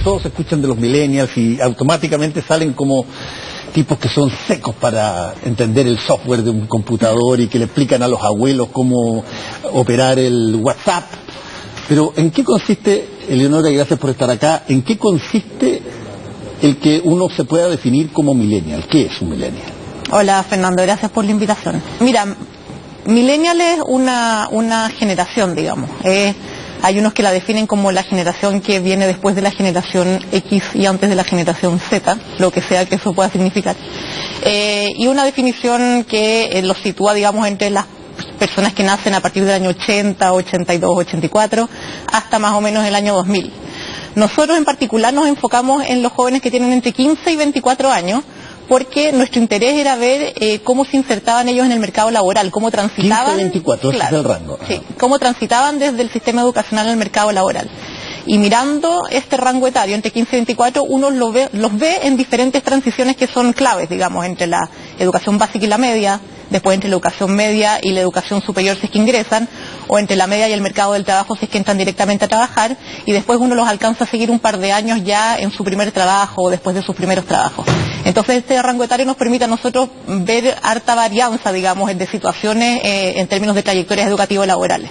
todos escuchan de los millennials y automáticamente salen como tipos que son secos para entender el software de un computador y que le explican a los abuelos cómo operar el WhatsApp. Pero ¿en qué consiste, Eleonora, y gracias por estar acá, en qué consiste el que uno se pueda definir como millennial? ¿Qué es un millennial? Hola Fernando, gracias por la invitación. Mira, millennial es una generación, digamos. Hay unos que la definen como la generación que viene después de la generación X y antes de la generación Z, lo que sea que eso pueda significar. Y una definición que los sitúa, digamos, entre las personas que nacen a partir del año 80, 82, 84, hasta más o menos el año 2000. Nosotros en particular nos enfocamos en los jóvenes que tienen entre 15 y 24 años, porque nuestro interés era ver cómo se insertaban ellos en el mercado laboral, cómo transitaban... 15-24, ese es el rango. Sí, cómo transitaban desde el sistema educacional al mercado laboral. Y mirando este rango etario, entre 15 y 24, uno los ve en diferentes transiciones que son claves, digamos, entre la educación básica y la media, después entre la educación media y la educación superior si es que ingresan, o entre la media y el mercado del trabajo si es que entran directamente a trabajar, y después uno los alcanza a seguir un par de años ya en su primer trabajo o después de sus primeros trabajos. Entonces este rango etario nos permite a nosotros ver harta varianza, digamos, de situaciones en términos de trayectorias educativo-laborales.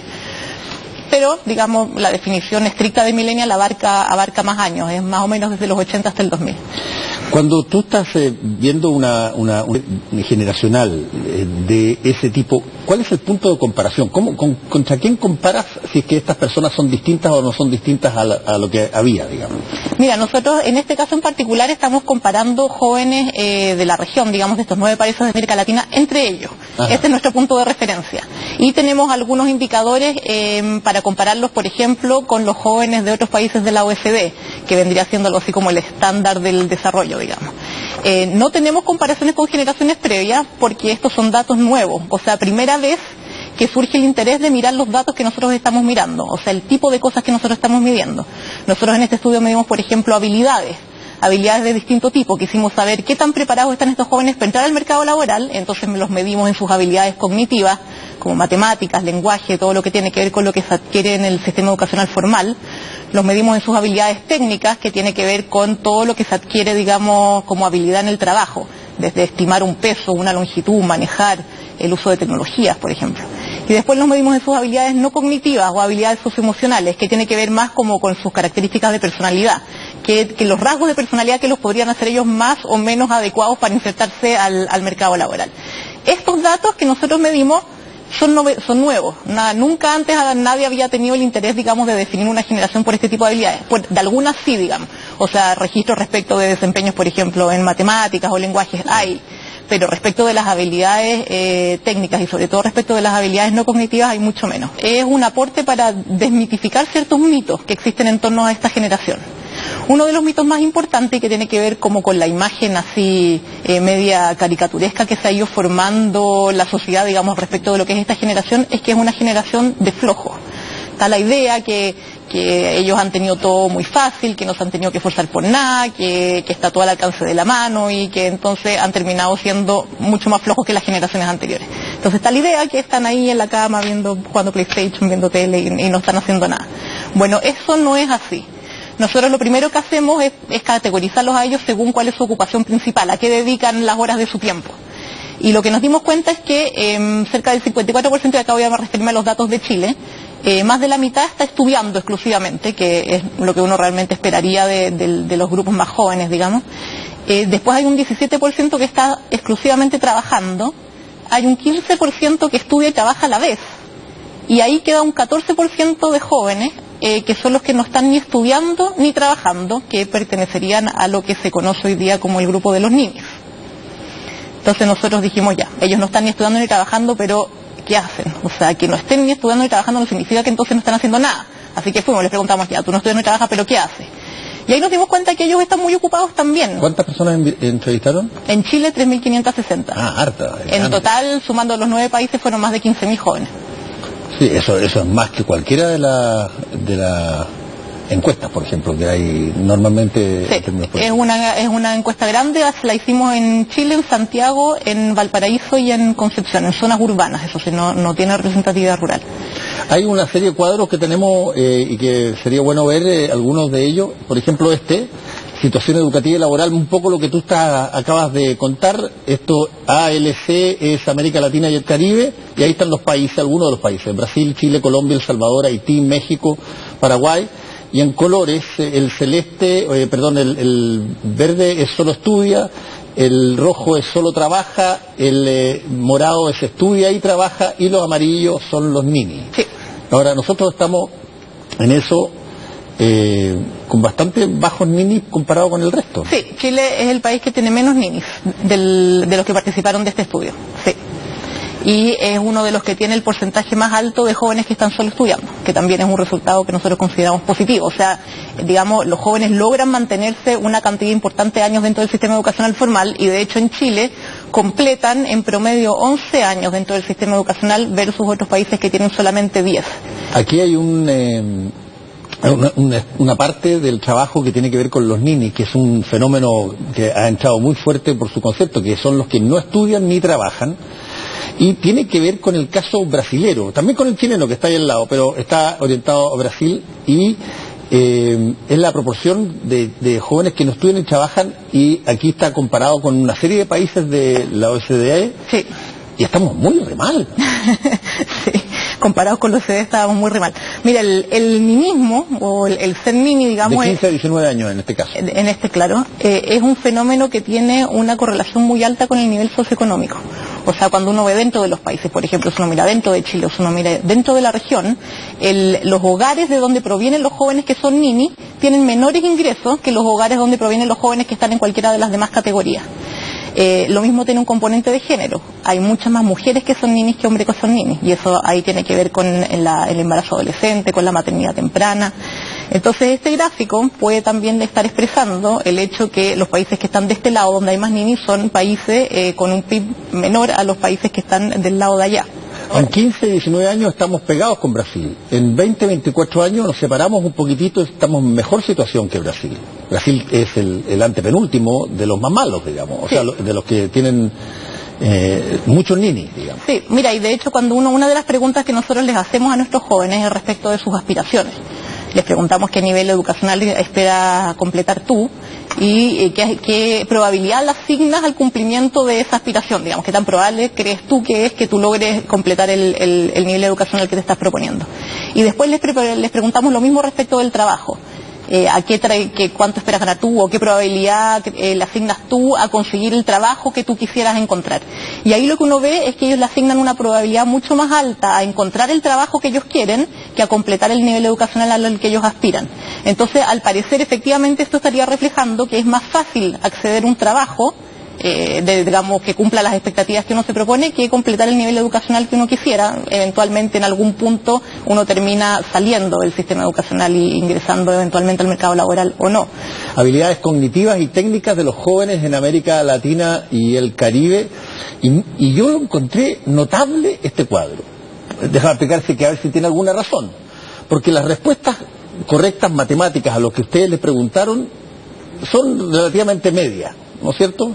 Pero, digamos, la definición estricta de millennial abarca más años, es más o menos desde los 80 hasta el 2000. Cuando tú estás viendo una generacional de ese tipo, ¿cuál es el punto de comparación? ¿Contra quién comparas si es que estas personas son distintas o no son distintas a lo que había, digamos? Mira, nosotros en este caso en particular estamos comparando jóvenes de la región, digamos, de estos 9 países de América Latina, entre ellos. Ajá. Este es nuestro punto de referencia. Y tenemos algunos indicadores para compararlos, por ejemplo, con los jóvenes de otros países de la OECD, que vendría siendo algo así como el estándar del desarrollo, digamos. No tenemos comparaciones con generaciones previas porque estos son datos nuevos, o sea, primera vez que surge el interés de mirar los datos que nosotros estamos mirando, o sea, el tipo de cosas que nosotros estamos midiendo. Nosotros en este estudio medimos, por ejemplo, habilidades de distinto tipo. Quisimos saber qué tan preparados están estos jóvenes para entrar al mercado laboral, entonces los medimos en sus habilidades cognitivas, como matemáticas, lenguaje, todo lo que tiene que ver con lo que se adquiere en el sistema educacional formal. Los medimos en sus habilidades técnicas, que tiene que ver con todo lo que se adquiere, digamos, como habilidad en el trabajo, desde estimar un peso, una longitud, manejar el uso de tecnologías, por ejemplo. Y después los medimos en sus habilidades no cognitivas o habilidades socioemocionales, que tiene que ver más como con sus características de personalidad, que los rasgos de personalidad que los podrían hacer ellos más o menos adecuados para insertarse al mercado laboral. Estos datos que nosotros medimos son nuevos. Nunca antes nadie había tenido el interés, digamos, de definir una generación por este tipo de habilidades. De algunas sí, digamos. O sea, registros respecto de desempeños, por ejemplo, en matemáticas o lenguajes hay. Pero respecto de las habilidades técnicas y sobre todo respecto de las habilidades no cognitivas hay mucho menos. Es un aporte para desmitificar ciertos mitos que existen en torno a esta generación. Uno de los mitos más importantes, que tiene que ver como con la imagen así media caricaturesca que se ha ido formando la sociedad, digamos, respecto de lo que es esta generación, es que es una generación de flojos. Está la idea que ellos han tenido todo muy fácil, que no se han tenido que esforzar por nada, que está todo al alcance de la mano y que entonces han terminado siendo mucho más flojos que las generaciones anteriores. Entonces está la idea que están ahí en la cama jugando PlayStation, viendo tele y no están haciendo nada. Bueno, eso no es así. Nosotros lo primero que hacemos es categorizarlos a ellos según cuál es su ocupación principal, a qué dedican las horas de su tiempo. Y lo que nos dimos cuenta es que cerca del 54%, de acá voy a referirme a los datos de Chile, más de la mitad está estudiando exclusivamente, que es lo que uno realmente esperaría de los grupos más jóvenes, digamos. Después hay un 17% que está exclusivamente trabajando, hay un 15% que estudia y trabaja a la vez, y ahí queda un 14% de jóvenes que son los que no están ni estudiando ni trabajando, que pertenecerían a lo que se conoce hoy día como el grupo de los niños. Entonces nosotros dijimos ya, ellos no están ni estudiando ni trabajando, pero ¿qué hacen? O sea, que no estén ni estudiando ni trabajando no significa que entonces no están haciendo nada. Así que fuimos, les preguntamos ya, tú no estudias ni trabajas, pero ¿qué haces? Y ahí nos dimos cuenta que ellos están muy ocupados también. ¿Cuántas personas entrevistaron? En Chile 3.560. Ah, harta. En total, sumando los 9 países, fueron más de 15.000 jóvenes. Sí, eso es más que cualquiera de las encuestas, por ejemplo, que hay normalmente. Sí, es una encuesta grande, la hicimos en Chile, en Santiago, en Valparaíso y en Concepción, en zonas urbanas, eso sí, no tiene representatividad rural. Hay una serie de cuadros que tenemos y que sería bueno ver algunos de ellos. Por ejemplo, situación educativa y laboral, un poco lo que tú acabas de contar. Esto, ALC, es América Latina y el Caribe, y ahí están los países, algunos de los países: Brasil, Chile, Colombia, El Salvador, Haití, México, Paraguay. Y en colores, el celeste, el verde es solo estudia, el rojo es solo trabaja, el morado es estudia y trabaja, y los amarillos son los ninis. Sí. Ahora, nosotros estamos en eso con bastante bajos ninis comparado con el resto. Sí, Chile es el país que tiene menos ninis de los que participaron de este estudio. Sí. Y es uno de los que tiene el porcentaje más alto de jóvenes que están solo estudiando, que también es un resultado que nosotros consideramos positivo. O sea, digamos, los jóvenes logran mantenerse una cantidad importante de años dentro del sistema educacional formal, y de hecho en Chile completan en promedio 11 años dentro del sistema educacional versus otros países que tienen solamente 10. Aquí hay una parte del trabajo que tiene que ver con los ninis, que es un fenómeno que ha entrado muy fuerte por su concepto, que son los que no estudian ni trabajan. Y tiene que ver con el caso brasilero, también con el chileno que está ahí al lado, pero está orientado a Brasil, y es la proporción de jóvenes que no estudian ni trabajan, y aquí está comparado con una serie de países de la OCDE. Sí. Y estamos muy re mal. Sí, comparados con los OCDE estábamos muy re mal. Mira, el ninismo, o el ser nini, digamos... De 15 a 19 años en este caso. Claro, es un fenómeno que tiene una correlación muy alta con el nivel socioeconómico. O sea, cuando uno ve dentro de los países, por ejemplo, si uno mira dentro de Chile, o si uno mira dentro de la región, los hogares de donde provienen los jóvenes que son nini tienen menores ingresos que los hogares donde provienen los jóvenes que están en cualquiera de las demás categorías. Lo mismo tiene un componente de género. Hay muchas más mujeres que son ninis que hombres que son ninis, y eso ahí tiene que ver con el embarazo adolescente, con la maternidad temprana. Entonces este gráfico puede también estar expresando el hecho que los países que están de este lado, donde hay más ninis, son países con un PIB menor a los países que están del lado de allá. En 15, 19 años estamos pegados con Brasil. En 20, 24 años nos separamos un poquitito, estamos en mejor situación que Brasil. Brasil es el antepenúltimo de los más malos, digamos, o sea, de los que tienen muchos ninis, digamos. Sí, mira, y de hecho una de las preguntas que nosotros les hacemos a nuestros jóvenes es respecto de sus aspiraciones. Les preguntamos qué nivel educacional espera completar tú, y qué probabilidad le asignas al cumplimiento de esa aspiración, digamos, qué tan probable crees tú que es que tú logres completar el nivel educacional que te estás proponiendo. Y después les preguntamos lo mismo respecto del trabajo. ¿Cuánto esperas ganar tú, o qué probabilidad le asignas tú a conseguir el trabajo que tú quisieras encontrar? Y ahí lo que uno ve es que ellos le asignan una probabilidad mucho más alta a encontrar el trabajo que ellos quieren que a completar el nivel educacional al que ellos aspiran. Entonces, al parecer, efectivamente, esto estaría reflejando que es más fácil acceder a un trabajo digamos, que cumpla las expectativas que uno se propone, que completar el nivel educacional que uno quisiera. Eventualmente, en algún punto, uno termina saliendo del sistema educacional y ingresando eventualmente al mercado laboral o no. Habilidades cognitivas y técnicas de los jóvenes en América Latina y el Caribe, y yo lo encontré notable este cuadro. Déjame explicarse, que a ver si tiene alguna razón, porque las respuestas correctas matemáticas a lo que ustedes les preguntaron son relativamente medias, ¿no es cierto?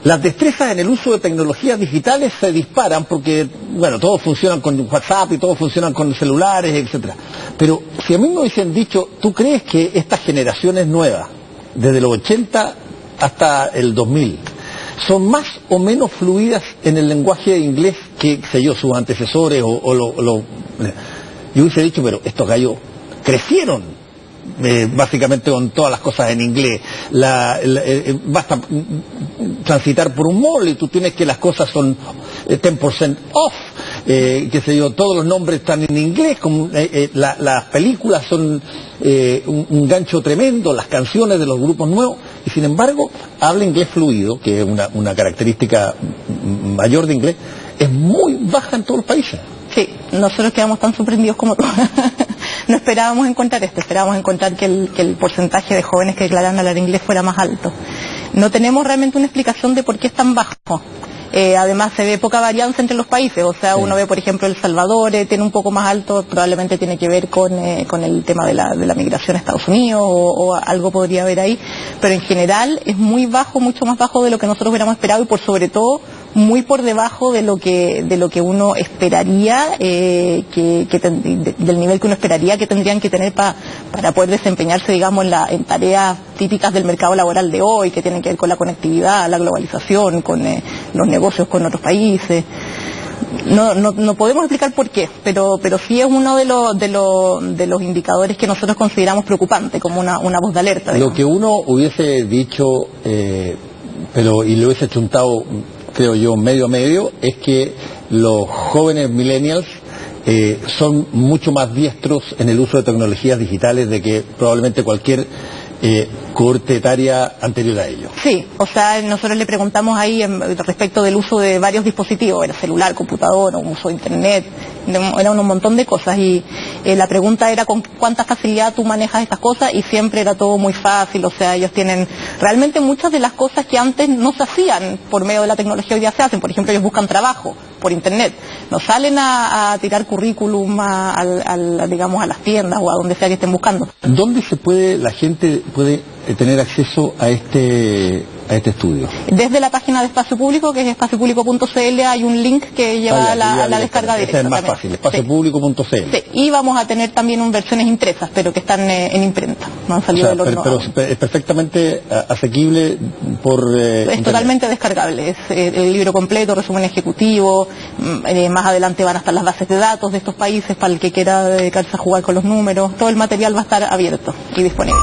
Las destrezas en el uso de tecnologías digitales se disparan porque, bueno, todos funcionan con WhatsApp y todos funcionan con celulares, etcétera. Pero si a mí me hubiesen dicho, ¿tú crees que estas generaciones nuevas, desde los 80 hasta el 2000, son más o menos fluidas en el lenguaje de inglés que, sé yo, sus antecesores yo hubiese dicho, pero estos gallos crecieron básicamente con todas las cosas en inglés. Basta transitar por un mall y tú tienes que las cosas son 10% off, qué sé yo, todos los nombres están en inglés, las películas son un gancho tremendo, las canciones de los grupos nuevos, y sin embargo habla inglés fluido, que es una característica mayor de inglés, es muy baja en todos los países. Sí, nosotros quedamos tan sorprendidos como tú. No esperábamos encontrar esto, esperábamos encontrar que el porcentaje de jóvenes que declararon hablar inglés fuera más alto. No tenemos realmente una explicación de por qué es tan bajo. Además se ve poca varianza entre los países, o sea, uno ve, por ejemplo, El Salvador tiene un poco más alto, probablemente tiene que ver con el tema de la migración a Estados Unidos, o algo podría haber ahí, pero en general es muy bajo, mucho más bajo de lo que nosotros hubiéramos esperado, y por sobre todo muy por debajo de lo que uno esperaría, del nivel que uno esperaría que tendrían que tener para poder desempeñarse, digamos, en tareas típicas del mercado laboral de hoy, que tienen que ver con la conectividad, la globalización, con los negocios con otros países. No podemos explicar por qué, pero sí es uno de los indicadores que nosotros consideramos preocupante, como una voz de alerta, digamos. Lo que uno hubiese dicho, y lo hubiese chuntado, creo yo, medio a medio, es que los jóvenes millennials son mucho más diestros en el uso de tecnologías digitales de que probablemente cualquier cohorte etaria anterior a ello. Sí, o sea, nosotros le preguntamos ahí respecto del uso de varios dispositivos, era celular, computador, uso de internet, era un montón de cosas, y la pregunta era con cuánta facilidad tú manejas estas cosas, y siempre era todo muy fácil. O sea, ellos tienen realmente muchas de las cosas que antes no se hacían por medio de la tecnología, hoy día se hacen. Por ejemplo, ellos buscan trabajo por internet, no salen a tirar currículum digamos, a las tiendas o a donde sea que estén buscando. ¿Dónde la gente puede tener acceso a este estudio? Desde la página de Espacio Público, que es espaciopublico.cl, hay un link que lleva a la descarga directa. Es más fácil, espaciopublico.cl. Sí, y vamos a tener también versiones impresas, pero que están en imprenta, no han salido del horno. Pero es perfectamente asequible por... es totalmente descargable, es el libro completo, resumen ejecutivo, más adelante van a estar las bases de datos de estos países para el que quiera dedicarse a jugar con los números, todo el material va a estar abierto y disponible.